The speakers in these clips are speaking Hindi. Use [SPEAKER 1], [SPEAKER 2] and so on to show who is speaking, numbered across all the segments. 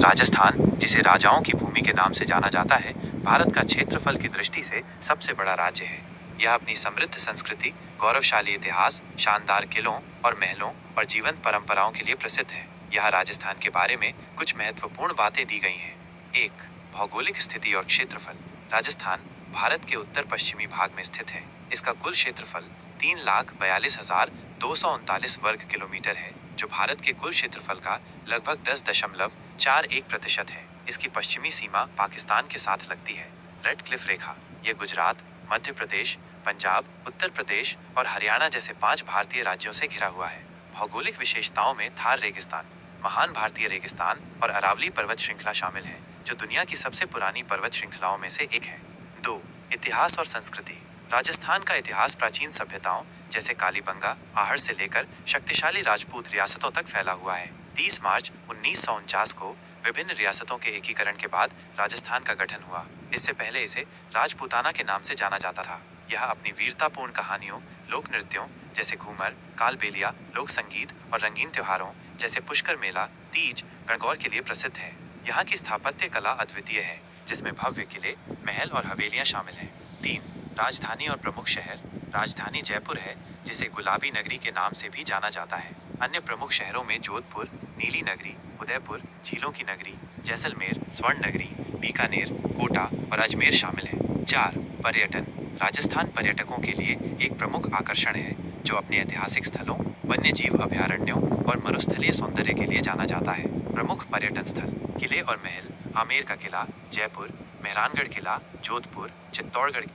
[SPEAKER 1] राजस्थान, जिसे राजाओं की भूमि के नाम से जाना जाता है, भारत का क्षेत्रफल की दृष्टि से सबसे बड़ा राज्य है। यह अपनी समृद्ध संस्कृति, गौरवशाली इतिहास, शानदार किलों और महलों और जीवंत परंपराओं के लिए प्रसिद्ध है। यहाँ राजस्थान के बारे में कुछ महत्वपूर्ण बातें दी गई हैं। 1. भौगोलिक स्थिति और क्षेत्रफल। राजस्थान भारत के उत्तर पश्चिमी भाग में स्थित है। इसका कुल क्षेत्रफल 3,42,239 वर्ग किलोमीटर है, जो भारत के कुल क्षेत्रफल का लगभग 10.41% है। इसकी पश्चिमी सीमा पाकिस्तान के साथ लगती है। रेड क्लिफ रेखा, यह गुजरात, मध्य प्रदेश, पंजाब, उत्तर प्रदेश और हरियाणा जैसे 5 भारतीय राज्यों से घिरा हुआ है। भौगोलिक विशेषताओं में थार रेगिस्तान, महान भारतीय रेगिस्तान और अरावली पर्वत श्रृंखला शामिल है, जो दुनिया की सबसे पुरानी पर्वत श्रृंखलाओं में से एक है। 2. इतिहास और संस्कृति। राजस्थान का इतिहास प्राचीन सभ्यताओं जैसे कालीबंगा, आहड़ से लेकर शक्तिशाली राजपूत रियासतों तक फैला हुआ है। 30 मार्च 1949 को विभिन्न रियासतों के एकीकरण के बाद राजस्थान का गठन हुआ। इससे पहले इसे राजपूताना के नाम से जाना जाता था। यह अपनी वीरतापूर्ण कहानियों, लोक नृत्यों जैसे घूमर, कालबेलिया, लोक संगीत और रंगीन त्योहारों जैसे पुष्कर मेला, तीज, गणगौर के लिए प्रसिद्ध है। यहाँ की स्थापत्य कला अद्वितीय है, जिसमें भव्य किले, महल और हवेलियां शामिल हैं। 3. राजधानी और प्रमुख शहर। राजधानी जयपुर है, जिसे गुलाबी नगरी के नाम से भी जाना जाता है। अन्य प्रमुख शहरों में जोधपुर, नीली नगरी, उदयपुर, झीलों की नगरी, जैसलमेर, स्वर्ण नगरी, बीकानेर, कोटा और अजमेर शामिल है। 4. पर्यटन। राजस्थान पर्यटकों के लिए एक प्रमुख आकर्षण है, जो अपने ऐतिहासिक स्थलों, वन्य जीव अभयारण्यों और मरुस्थलीय सौंदर्य के लिए जाना जाता है। प्रमुख पर्यटन स्थल, किले और महल, आमेर का किला, जयपुर, मेहरानगढ़ किला, जोधपुर, चित्तौड़गढ़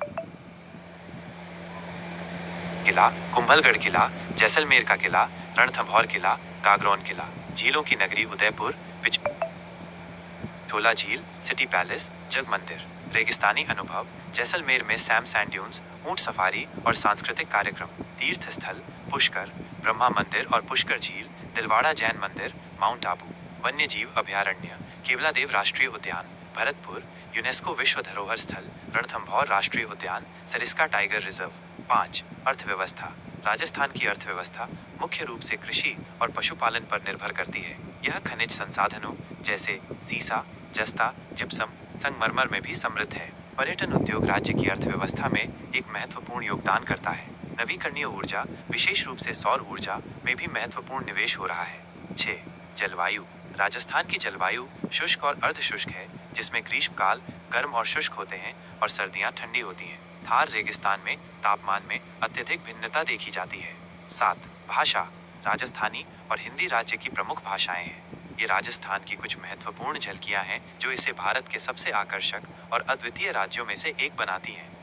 [SPEAKER 1] किला, कुंभलगढ़ किला, जैसलमेर का किला, रणथंभौर किला, कागरौन किला, झीलों की नगरी उदयपुर, पिछोला झील, सिटी पैलेस, जग मंदिर। रेगिस्तानी अनुभव। जैसलमेर में सैम सैंड ड्यून्स, ऊंट सफारी और सांस्कृतिक कार्यक्रम। तीर्थ स्थल, पुष्कर, ब्रह्मा मंदिर और पुष्कर झील, दिलवाड़ा जैन मंदिर, माउंट आबू। वन्य जीव अभयारण्य, केवलादेव राष्ट्रीय उद्यान, भरतपुर, यूनेस्को विश्व धरोहर स्थल, रणथंभौर राष्ट्रीय उद्यान, सरिस्का टाइगर रिजर्व। 5. अर्थव्यवस्था। राजस्थान की अर्थव्यवस्था मुख्य रूप से कृषि और पशुपालन पर निर्भर करती है। यह खनिज संसाधनों जैसे सीसा, जस्ता, जिप्सम, संगमरमर में भी समृद्ध है। पर्यटन उद्योग राज्य की अर्थव्यवस्था में एक महत्वपूर्ण योगदान करता है। नवीकरणीय ऊर्जा, विशेष रूप से सौर ऊर्जा में भी महत्वपूर्ण निवेश हो रहा है। 6. जलवायु। राजस्थान की जलवायु शुष्क और अर्धशुष्क है, जिसमें ग्रीष्मकाल गर्म और शुष्क होते हैं और सर्दियां ठंडी होती हैं। थार रेगिस्तान में तापमान में अत्यधिक भिन्नता देखी जाती है। 7. भाषा। राजस्थानी और हिंदी राज्य की प्रमुख भाषाएं हैं। ये राजस्थान की कुछ महत्वपूर्ण झलकियां हैं, जो इसे भारत के सबसे आकर्षक और अद्वितीय राज्यों में से एक बनाती हैं।